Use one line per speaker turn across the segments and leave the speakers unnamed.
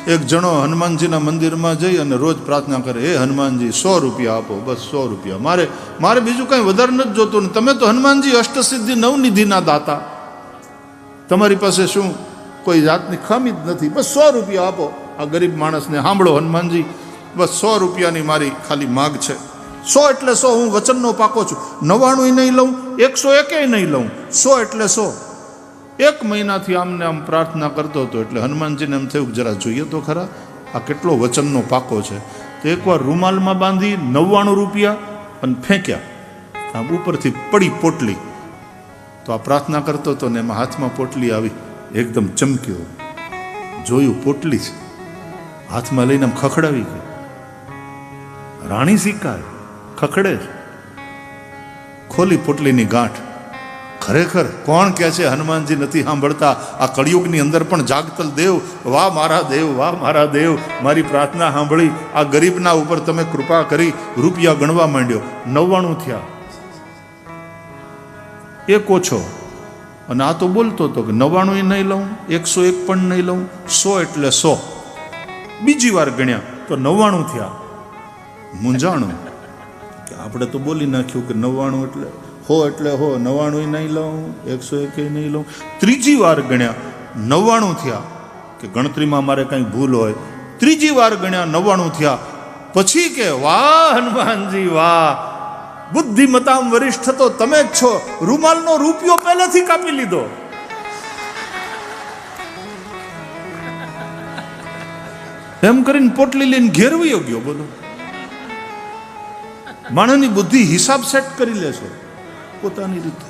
એક જણો હનુમાનજીના મંદિરમાં જઈ અને રોજ પ્રાર્થના કરે, હે હનુમાનજી 100 રૂપિયા આપો, બસ 100 રૂપિયા, મારે બીજું કાંઈ વધારે નથી જોતું ને તમે તો હનુમાનજી અષ્ટસિદ્ધિ નવનિધિના દાતા, તમારી પાસે શું કોઈ જાતની ખામી જ નથી, બસ 100 રૂપિયા આપો. આ ગરીબ માણસને સાંભળો, હનુમાનજી બસ 100 રૂપિયાની મારી ખાલી માગ છે. 100 એટલે 100, હું વચનનો પાકો છું. 99 નહીં લઉં, 101 નહીં લઉં, 100 એટલે 100. 1 મહિનાથી આમને આમ પ્રાર્થના કરતો હતો. એટલે હનુમાનજીને એમ થયું કે જરા જોઈએ તો ખરા આ કેટલો વચનનો પાકો છે. તો એકવાર રૂમાલમાં બાંધી 99 રૂપિયા અને ફેંક્યા, આમ ઉપરથી પડી પોટલી. તો આ પ્રાર્થના કરતો હતો ને એમાં હાથમાં પોટલી આવી, એકદમ ચમક્યો, જોયું પોટલી છે, હાથમાં લઈને આમ ખખડાવી ગઈ. રાણી સિક્કા ખખડે છે. ખોલી પોટલીની ગાંઠ. ખરેખર કોણ કહે છે હનુમાનજી નથી સાંભળતા? આ કળિયુગની અંદર પણ જાગતલ દેવ, વાહ મારા દેવ, વાહ મારા દેવ, મારી પ્રાર્થના સાંભળી, આ ગરીબના ઉપર તમે કૃપા કરી. રૂપિયા ગણવા માંડ્યો, 99 થયા, એક ઓછો. અને આ તો બોલતો હતો કે 99 નહીં લઉં, 101 પણ નહીં લઉં, 100 એટલે 100. બીજી વાર ગણ્યા તો 99 થયા. મૂંઝાણું કે આપણે તો બોલી નાખ્યું કે 99 એટલે 100 એટલે 100, 99 નહીં લઉં, 101 નહીં લઉં. ત્રીજી વાર ગણ્યા 99 થયા, કે ગણતરીમાં મારે કંઈ ભૂલ હોય. ત્રીજી વાર ગણ્યા 99 થયા. પછી કે વાહ હનુમાનજી વાહ, બુદ્ધિમતામ વરિષ્ઠ તો તમે જ છો, રૂમાલનો રૂપિયો પહેલેથી કાપી લીધો. એમ કરીને પોટલી લઈને ઘેરવી ગયો. બોલો, માણસની બુદ્ધિ હિસાબ સેટ કરી લે છે પોતાની રીતે.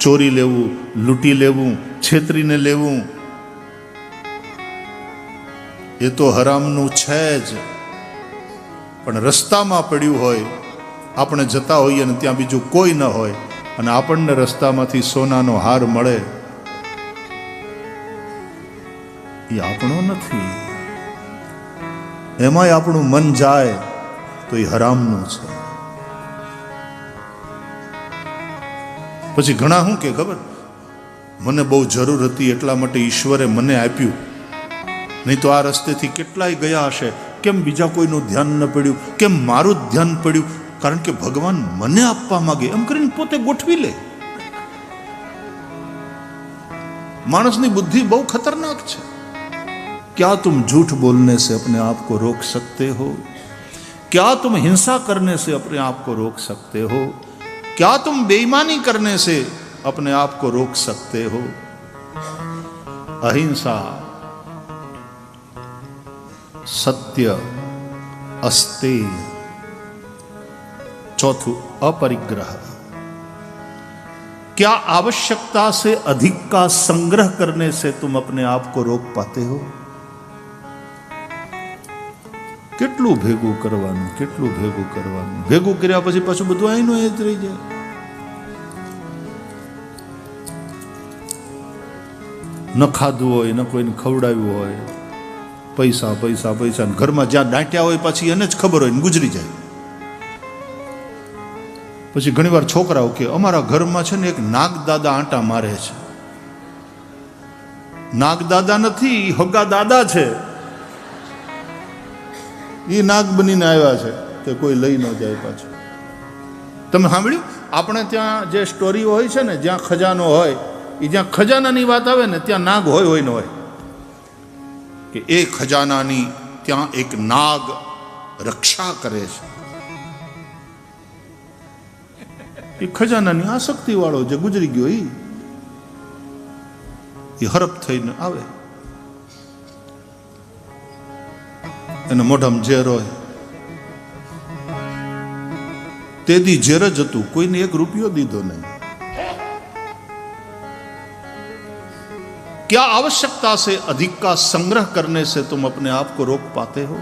ચોરી લેવું, લૂંટી લેવું, છેતરીને લેવું એ તો હરામનું છે જ. પણ રસ્તામાં પડ્યું હોય, આપણે જતા હોઈએ ને ત્યાં બીજું કોઈ ન હોય અને આપણને રસ્તામાંથી સોનાનો હાર મળે, એ આપણો નથી. એમાંય આપણું મન જાય તો એ હરામનું છે. પછી ઘણા શું કે ખબર, મને બહુ જરૂર હતી એટલા માટે ઈશ્વરે મને આપ્યું, નહીં તો આ રસ્તેથી કેટલાય ગયા હશે. કેમ બીજા કોઈનું ધ્યાન ન પડ્યું? કેમ મારું જ ધ્યાન પડ્યું? કારણ કે ભગવાન મને આપવા માંગે, એમ કરીને પોતે ગોઠવી લે. માણસની બુદ્ધિ બહુ ખતરનાક છે. क्या तुम झूठ बोलने से अपने आप को रोक सकते हो? क्या तुम हिंसा करने से अपने आप को रोक सकते हो? क्या तुम बेईमानी करने से अपने आप को रोक सकते हो? अहिंसा, सत्य, अस्तेय. चौथुं अपरिग्रह. क्या आवश्यकता से अधिक का संग्रह करने से तुम अपने आप को रोक पाते हो? કેટલું ભેગું કરવાનું, કેટલું ભેગું કરવાનું. ભેગું કર્યા પછી પાછું બધું આઈનું એ જ રહી જાય. ન ખાધું હોય, ન કોઈને ખવડાવ્યું હોય, પૈસા પૈસા પૈસા, ઘરમાં જ્યાં દાંટ્યા હોય પાછી એને જ ખબર હોય ને ગુજરી જાય. પછી ઘણીવાર છોકરાઓ કે અમારા ઘરમાં છે ને એક નાગદાદા આંટા મારે છે. નાગદાદા નથી, હગા દાદા છે. એ નાગ બનીને આવ્યા છે કે કોઈ લઈ ન જાય પાછું. તમે સાંભળ્યું? આપણે ત્યાં જે સ્ટોરીઓ હોય છે ને, જ્યાં ખજાનો હોય, એ જ્યાં ખજાનાની વાત આવે ને ત્યાં નાગ હોય ન હોય. કે એ ખજાનાની ત્યાં એક નાગ રક્ષા કરે છે. એ ખજાનાની આસક્તિ વાળો જે ગુજરી ગયો એ હરપ થઈને આવે, એને મોઢામાં ઝેર હોય. તે દી ઝેર જ હતું, કોઈને 1 રૂપિયો દીધો નહીં. क्या आवश्यकता से अधिक का संग्रह करने से तुम अपने आप को रोक पाते हो?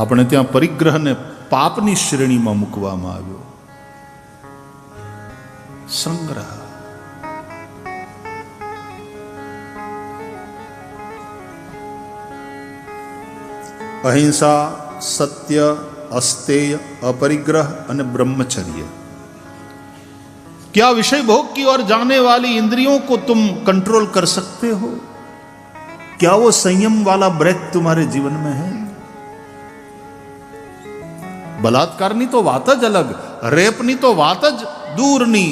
આપણે ત્યાં પરિગ્રહને પાપની શ્રેણીમાં મૂકવામાં આવ્યો. સંગ્રહ. અહિંસા, સત્ય, અસ્તેય, અપરિગ્રહ અને બ્રહ્મચર્ય. क्या विषय भोग की ओर जाने वाली इंद्रियों को तुम कंट्रोल कर सकते हो? क्या वो संयम वाला ब्रेक तुम्हारे जीवन में है? बलात्कारनी तो વાત જ અલગ, રેપની તો વાત જ દૂરની.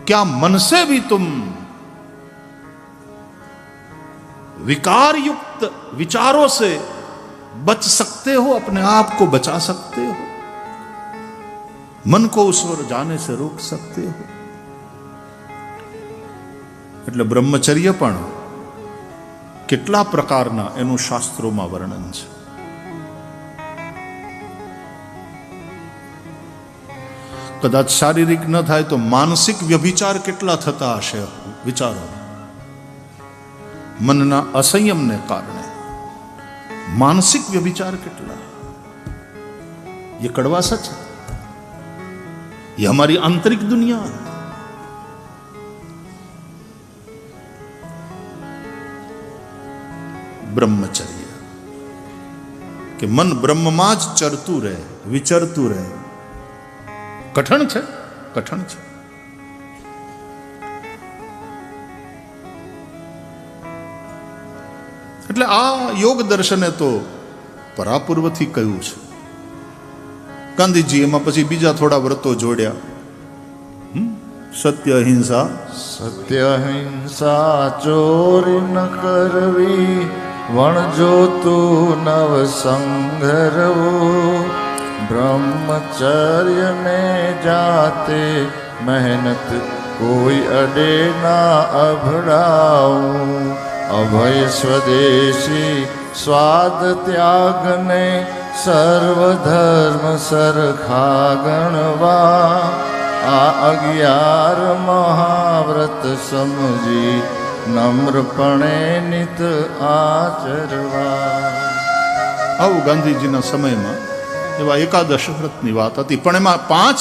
क्या मन से भी तुम विकार युक्त विचारों से बच सकते हो, अपने आप को बचा सकते हो, मन को उस ओर जाने से रोक सकते हो? એટલે બ્રહ્મચર્ય પણ કેટલા પ્રકારના એનું શાસ્ત્રોમાં વર્ણન છે. કદાચ શારીરિક ન થાય તો માનસિક વ્યભિચાર કેટલા થતા હશે વિચારો, મનના અસંયમને કારણે માનસિક વ્યભિચાર કેટલા. ये कड़वा सच है, ये हमारी आंतरिक दुनिया है. ब्रह्मचर्य કે મન બ્રહ્મમાં જ ચરતું રહે, વિચરતું રહે. કઠણ છે, કઠણ છે. એટલે આ યોગ દર્શને તો પરાપૂર્વથી કહ્યું છે. ગાંધીજી એમાં પછી બીજા થોડા વ્રતો જોડ્યા. સત્ય અહિંસા,
સત્ય અહિંસા ચોરી ન કરવી, વણજોતું નવ સંઘરવો, બ્રહ્મચર્ય में जाते मेहनत कोई अडे ना अभड़ाऊं, अभय स्वदेशी स्वाद त्याग ने સર્વધર્મ સરખા ગણવા, આ 11 મહાવ્રત સમજી નમ્રપણે નિત આચરવા.
આવું ગાંધીજીના સમયમાં એવા એકાદશ વ્રતની વાત હતી, પણ એમાં 5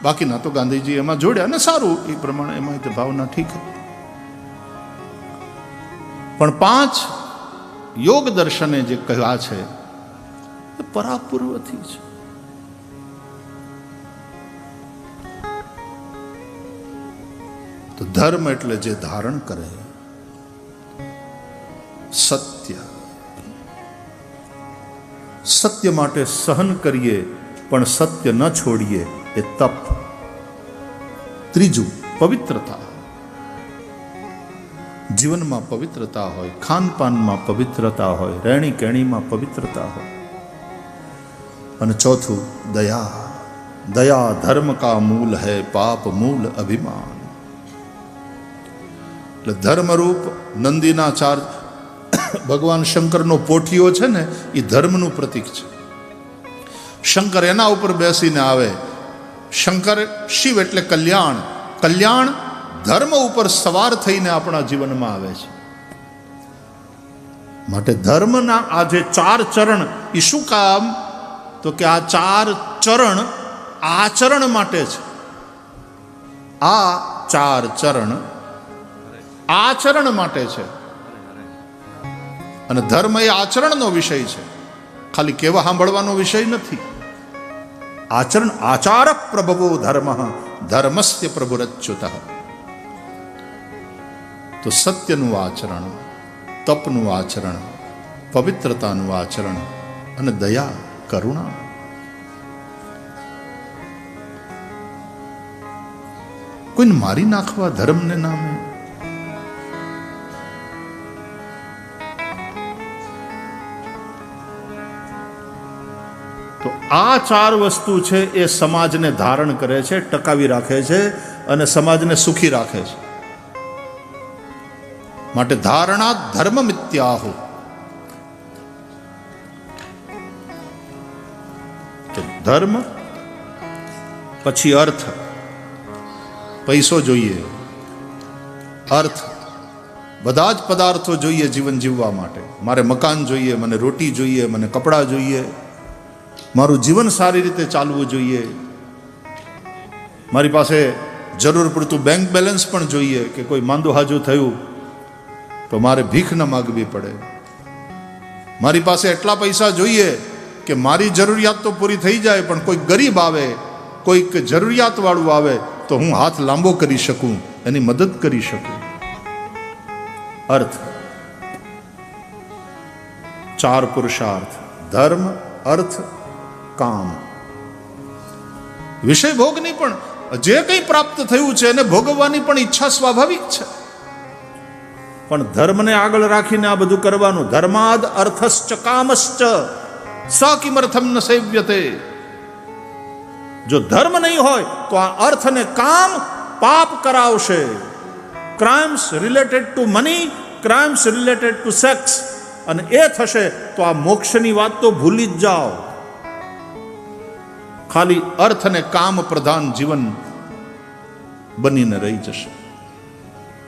બાકીના તો ગાંધીજી એમાં જોડ્યા ને સારું એ પ્રમાણે એમાં તે ભાવના ઠીક હતી. પણ 5 યોગ દર્શને જે કહ્યા છે પરાપૂર્વથી છે. તો ધર્મ એટલે જે ધારણ કરે, સત્ય, સત્ય માટે સહન કરીએ પણ સત્ય ન છોડીએ એ તપ. ત્રીજું પવિત્રતા, જીવનમાં પવિત્રતા હોય, ખાનપાનમાં પવિત્રતા હોય, રહેણી કહેણીમાં પવિત્રતા હોય. અને ચોથું દયા, દયા ધર્મ કા મૂલ है, પાપ મૂલ અભિમાન. એટલે ધર્મરૂપ નંદીના 4 ભગવાન શંકરનો પોઠિયો છે ને એ ધર્મનું પ્રતીક છે. શંકર એના ઉપર બેસીને આવે. શંકર શિવ એટલે કલ્યાણ, કલ્યાણ ધર્મ ઉપર સવાર થઈને આપણા જીવનમાં આવે છે. માટે ધર્મના આ જે 4 ચરણ એ શું કામ? તો કે આ 4 ચરણ આચરણ માટે છે. આ 4 ચરણ આચરણ માટે છે. અને ધર્મ એ આચરણનો વિષય છે, ખાલી કેવા સાંભળવાનો વિષય નથી. આચરણ, આચાર પ્રભવો ધર્મ, ધર્મસ્ય પ્રભુરચ્યુત. તો સત્યનું આચરણ, તપનું આચરણ, પવિત્રતાનું આચરણ અને દયા, કરુણા. કોઈને મારી નાખવા ધર્મને નામે તો આ 4 વસ્તુ છે એ સમાજને ધારણ કરે છે, ટકાવી રાખે છે અને સમાજને સુખી રાખે છે. માટે ધારણા ધર્મ મિત્યાહુ. ધર્મ પછી અર્થ, પૈસો જોઈએ, અર્થ, બધા જ પદાર્થો જોઈએ જીવન જીવવા માટે. મારે મકાન જોઈએ, મને રોટી જોઈએ, મને કપડાં જોઈએ, મારું જીવન સારી રીતે ચાલવું જોઈએ, મારી પાસે જરૂર પૂરતું બેંક બેલેન્સ પણ જોઈએ કે કોઈ માંદું હાજુ થયું તો મારે ભીખ ન માગવી પડે. મારી પાસે એટલા પૈસા જોઈએ કે મારી જરૂરિયાત તો પૂરી થઈ જાય, પણ કોઈ ગરીબ આવે કોઈક જરૂરિયાતવાળું આવે તો હું હાથ લાંબો કરી શકું, એની મદદ કરી શકું. અર્થ, 4 પુરુષાર્થ: ધર્મ, અર્થ, કામ. વિષય ભોગની પણ જે કંઈ પ્રાપ્ત થયું છે એને ભોગવવાની પણ ઈચ્છા સ્વાભાવિક છે, પણ ધર્મને આગળ રાખીને આ બધું કરવાનું. ધર્માદ અર્થશ્ચ કામશ્ચ સ કિમર્થમ ન સેવ્યતે. જો ધર્મ નહીં હોય તો આ અર્થ અને કામ પાપ કરાવશે. Crimes related to money, crimes related to sex, અને એ થશે તો આ મોક્ષની વાત તો ભૂલી જ જાઓ. ખાલી અર્થ અને કામ પ્રધાન જીવન બનીને રહી જશે,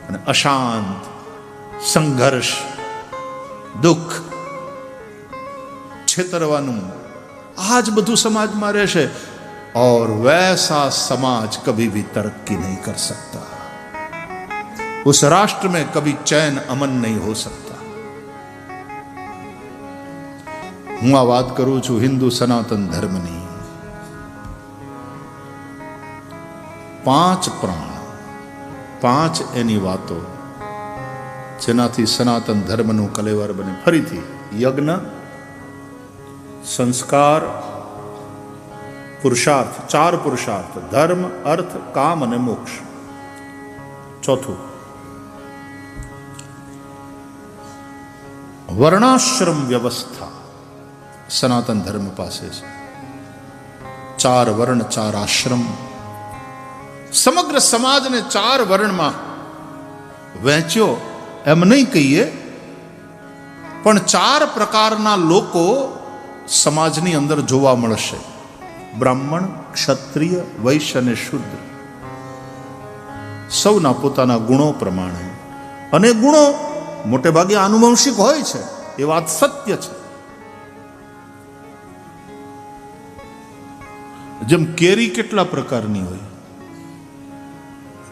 અને અશાંત, સંઘર્ષ, દુઃખ, છેતરવાનું આ જ બધું સમાજમાં રહેશે. और वैसा समाज कभी भी तरक्की नहीं कर सकता. उस राष्ट्र में कभी चैन अमन नहीं हो सकता. હું આ વાત કરું છું હિન્દુ સનાતન ધર્મની. 5 પ્રાણ, 5 એની વાતો જેનાથી સનાતન ધર્મનું કલેવર બને. ફરીથી: યજ્ઞ, સંસ્કાર, પુરુષાર્થ, 4 પુરુષાર્થ: ધર્મ, અર્થ, કામ અને મોક્ષ. ચોથું, વર્ણાશ્રમ વ્યવસ્થા સનાતન ધર્મ પાસે છે. 4 વર્ણ, 4 આશ્રમ. સમગ્ર સમાજને 4 વર્ણમાં વહેંચ્યો એમ નહીં કહીએ, પણ 4 પ્રકારના લોકો સમાજની અંદર જોવા મળશે: બ્રાહ્મણ, ક્ષત્રિય, વૈશ્ય અને શૂદ્ર. સૌના પોતાના ગુણો પ્રમાણે. અને ગુણો મોટે ભાગે આનુવંશિક હોય છે, એ વાત સત્ય છે. જેમ કેરી કેટલા પ્રકારની હોય,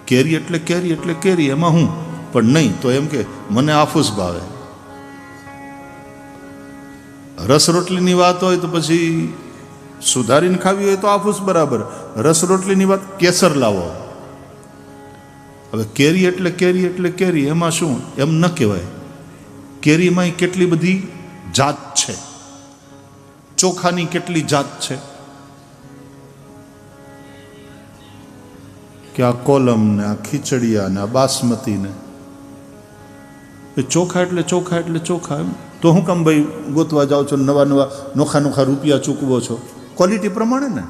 કેરી એટલે કેરી એટલે કેરી, એમાં હું પણ નહીં તો એમ કે મને આફૂસ ભાવે. રસ રોટલીની વાત હોય તો પછી સુધારીને ખાવી હોય તો આફૂસ બરાબર. રસ રોટલીની વાત, કેસર લાવો. હવે કેરી એટલે કેરી એટલે કેરી, એમાં શું એમ ન કહેવાય. કેરીમાં કેટલી બધી જાત છે, ચોખાની કેટલી જાત છે, કે આ કોલમ ને આ ખીચડિયા ને આ બાસમતી ને. ચોખા એટલે ચોખા એટલે ચોખા. એમ તો હું કામ ભાઈ ગોતવા જાઓ છો, નવા નવા નોખા નોખા રૂપિયા ચૂકવો છો? ક્વોલિટી પ્રમાણે ને.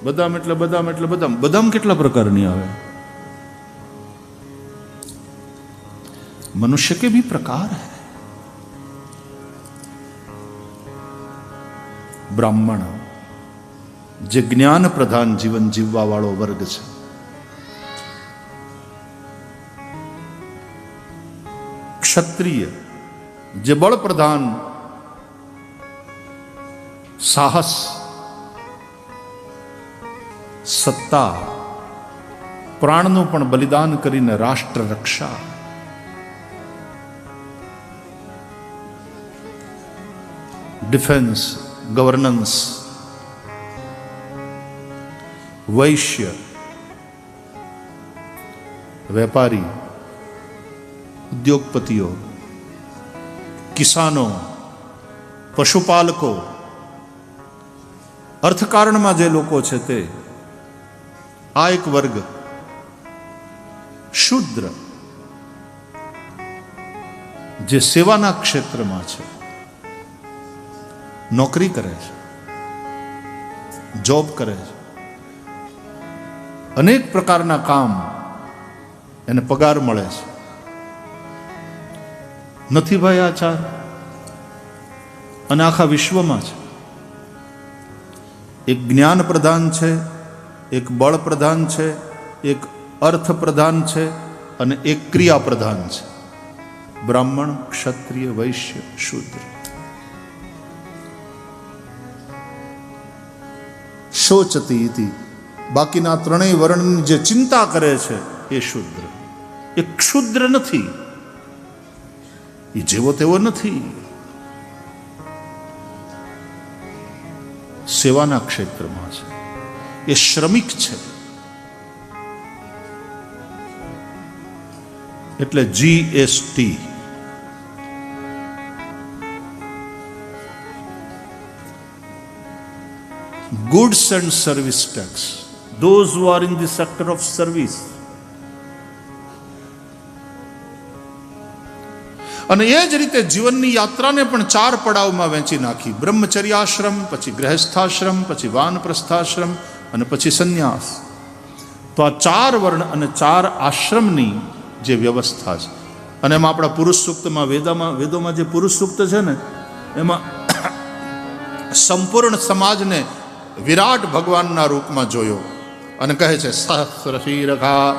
બદામ એટલે બદામ એટલે બદામ. બદામ કેટલા પ્રકારની આવે? मनुष्य के भी प्रकार है. બ્રાહ્મણ જે જ્ઞાન પ્રધાન જીવન જીવવા વાળો વર્ગ છે. ક્ષત્રિય જે બળ પ્રધાન, સાહસ, સત્તા, પ્રાણનું પણ બલિદાન કરીને રાષ્ટ્ર રક્ષા. Defence, governance. વૈશ્ય વેપારી, ઉદ્યોગપતિઓ, કિસાનો, પશુપાલકો, અર્થકારણમાં જે લોકો છે તે. આ એક વર્ગ. શૂદ્ર જે સેવાના ક્ષેત્રમાં છે, નોકરી કરે છે, જોબ કરે છે, અનેક પ્રકારના કામ, એને પગાર મળે છે. નથી ભાઈ આ 4? અને આખા વિશ્વમાં છે. એક જ્ઞાન પ્રધાન છે, એક બળ પ્રધાન છે, એક અર્થ પ્રધાન છે, અને એક ક્રિયા પ્રધાન છે. બ્રાહ્મણ, ક્ષત્રિય, વૈશ્ય, શૂદ્ર. શોચતી ઇતિ. બાકીના 3 વર્ણની જે ચિંતા કરે છે એ શૂદ્ર. એ ક્ષુદ્ર નથી, એ જેવો તેવો નથી. સેવાના ક્ષેત્રમાં છે, એ શ્રમિક છે. એટલે GST. Goods and Service Tax. Those who are in the sector of service. અને એ જ રીતે જીવનની યાત્રાને પણ 4 પડાવમાં વહેંચી નાખી. બ્રહ્મચર્યાશ્રમ, પછી ગૃહસ્થાશ્રમ, પછી વાનપ્રસ્થાશ્રમ અને પછી સંન્યાસ. તો આ 4 વર્ણ અને 4 આશ્રમની જે વ્યવસ્થા છે. અને એમાં આપણા પુરુષ સૂક્તમાં વેદોમાં જે પુરુષ સૂક્ત છે ને, એમાં સંપૂર્ણ સમાજને વિરાટ ભગવાનના રૂપમાં જોયો અને કહે છે સહસ્રશીરખા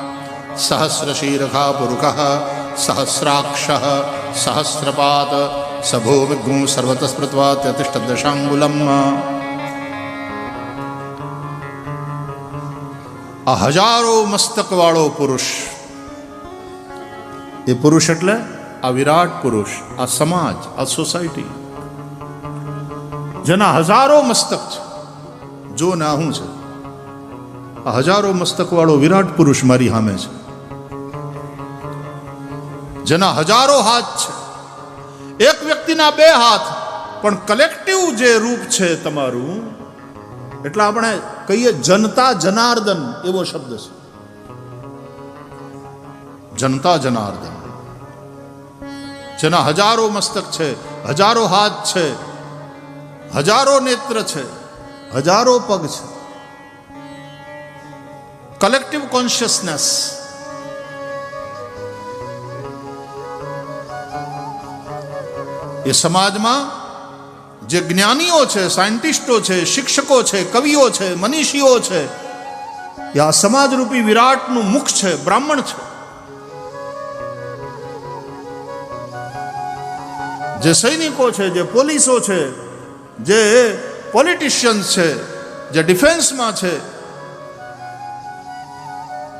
પુરુષ સહસ્રાક્ષ સહસ્રપાત સભોવિગું સર્વત સ્મૃત્વા ત્યતિષ્ઠ દશાંગુલમ. આ હજારો મસ્તક વાળો પુરુષ, એ પુરુષ એટલે આ વિરાટ પુરુષ, આ સમાજ, આ સોસાયટી, જેના હજારો મસ્તક છે. જો ના હું છે, આ હજારો મસ્તક વાળો વિરાટ પુરુષ મારી સામે છે, જેના હજારો હાથ છે. એક વ્યક્તિના 2 હાથ, પણ કલેક્ટિવ જે રૂપ છે તમારું, એટલે આપણે કહીએ જનતા જનાર્દન એવો શબ્દ છે. જનતા જનાર્દન, જેના હજારો મસ્તક છે, હજારો હાથ છે, હજારો નેત્ર છે, હજારો પગ છે. Collective consciousness. એ સમાજમાં જે જ્ઞાનીઓ છે, સાયન્ટિસ્ટો છે, શિક્ષકો છે, કવિઓ છે, મનીષીઓ છે, એ આ સમાજરૂપી વિરાટનું મુખ છે, બ્રાહ્મણ છે. જે સૈનિકો છે, જે પોલીસો છે, જે પોલિટિશિયન્સ છે, જે ડિફેન્સમાં છે,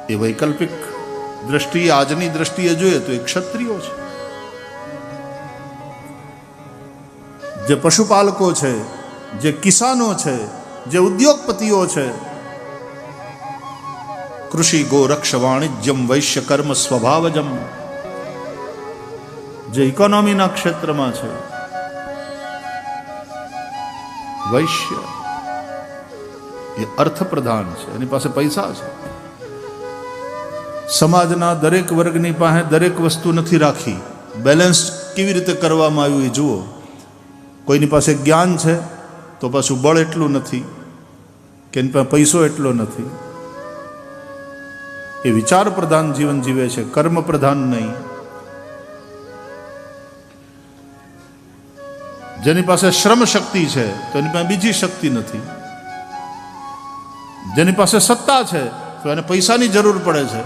એ વૈકલ્પિક દ્રષ્ટિએ, આજની દ્રષ્ટિએ જોઈએ તો એ ક્ષત્રિયો છે. જે પશુપાલકો છે, જે કિસાનો છે, જે ઉદ્યોગપતિઓ છે, કૃષિ ગોરક્ષ વાણિજ્યમ વૈશ્ય કર્મ સ્વભાવજમ, જે ઇકોનોમીના ક્ષેત્રમાં છે, વૈશ્ય એ અર્થપ્રધાન છે, એની પાસે પૈસા છે. સમાજના દરેક વર્ગની પાસે દરેક વસ્તુ નથી રાખી. બેલેન્સ કેવી રીતે કરવામાં આવ્યું એ જુઓ. કોઈની પાસે જ્ઞાન છે તો પાછું બળ એટલું નથી, કે એની પાસે પૈસો એટલો નથી. એ વિચાર પ્રધાન જીવન જીવે છે, કર્મ પ્રધાન નહીં. જેની પાસે શ્રમ શક્તિ છે તો એની પાસે બીજી શક્તિ નથી. જેની પાસે સત્તા છે તો એને પૈસાની જરૂર પડે છે,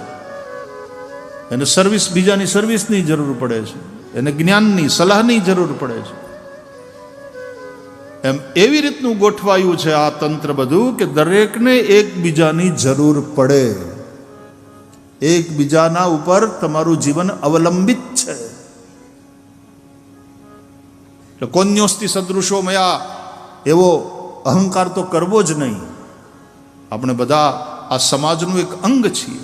એને સર્વિસ, બીજાની સર્વિસની જરૂર પડે છે, એને જ્ઞાનની, સલાહની જરૂર પડે છે. એમ એવી રીતનું ગોઠવાયું છે આ તંત્ર બધું કે દરેકને એકબીજાની જરૂર પડે. એકબીજાના ઉપર તમારું જીવન અવલંબિત છે. કોન્યોસ્તિ સદૃશો મયા એવો અહંકાર તો કરવો જ નહીં. આપણે બધા આ સમાજનું એક અંગ છીએ.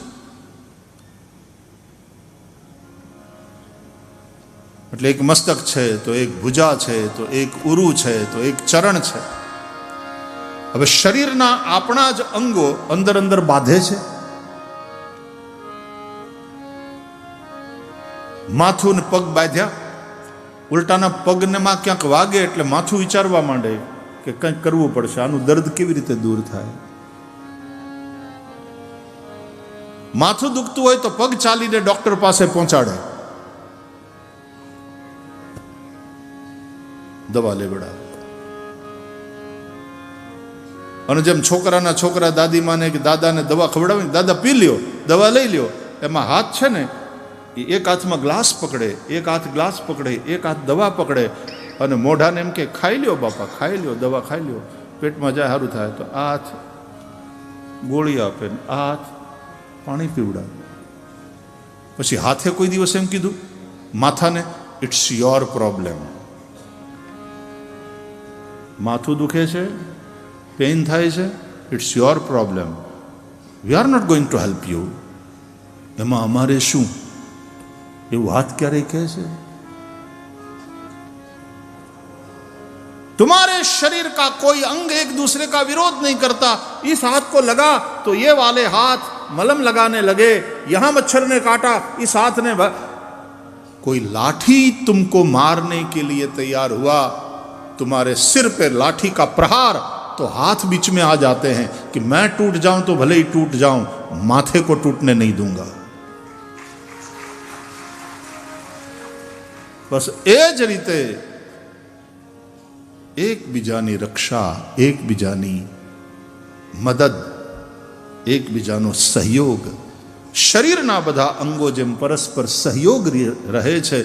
એટલે એક મસ્તક છે તો એક ભુજા છે તો એક ઉરુ છે તો એક ચરણ છે. હવે શરીરના આપણા જ અંગો અંદર અંદર બાંધે છે. માથું ને પગ બાંધ્યા, ઉલટાના પગને માં ક્યાંક વાગે એટલે માથું વિચારવા માંડે કે કંઈક કરવું પડશે, આનું દર્દ કેવી રીતે દૂર થાય. માથું દુખતું હોય તો પગ ચાલીને ડોક્ટર પાસે પહોંચાડે, દવા લેવડા. અને જેમ છોકરા દાદીમાને કે દાદાને દવા ખવડાવી, દાદા પી લ્યો, દવા લઈ લ્યો, એમાં હાથ છે ને એક હાથમાં ગ્લાસ પકડે, એક હાથ ગ્લાસ પકડે, એક હાથ દવા પકડે અને મોઢાને એમ કે ખાઈ લ્યો બાપા, ખાઈ લ્યો, દવા ખાઈ લ્યો, પેટમાં જાય સારું થાય. તો આ હાથ ગોળી આપે, આ હાથ પાણી પીવડાવે. પછી હાથે કોઈ દિવસ એમ કીધું માથાને, ઇટ્સ યોર પ્રોબ્લેમ. માથું દુખે છે, પેઇન થાય છે, it's your problem, we are not going to help you. એમાં અમારે શું? ये बात क्या रही कैसे? तुम्हारे शरीर का कोई अंग एक दूसरे का विरोध नहीं करता. इस हाथ को लगा तो ये वाले हाथ मलहम लगाने लगे, यहां मच्छर ने काटा, इस हाथ ने कोई लाठी तुमको मारने के लिए तैयार हुआ, तुम्हारे सिर पे लाठी का प्रहार, तो हाथ बीच में आ जाते हैं कि मैं टूट जाऊं तो भले ही टूट जाऊं, माथे को टूटने नहीं दूंगा. बस ए ज रीते એકબીજાની રક્ષા, એકબીજાની મદદ, એકબીજાનો સહયોગ, શરીરના બધા અંગો જેમ પરસ્પર સહયોગ રહે છે,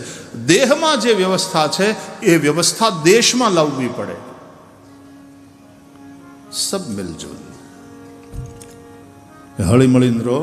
દેહમાં જે વ્યવસ્થા છે એ વ્યવસ્થા દેશમાં લાવવી પડે. સબ મિલજુલ હળી મળીને રહો.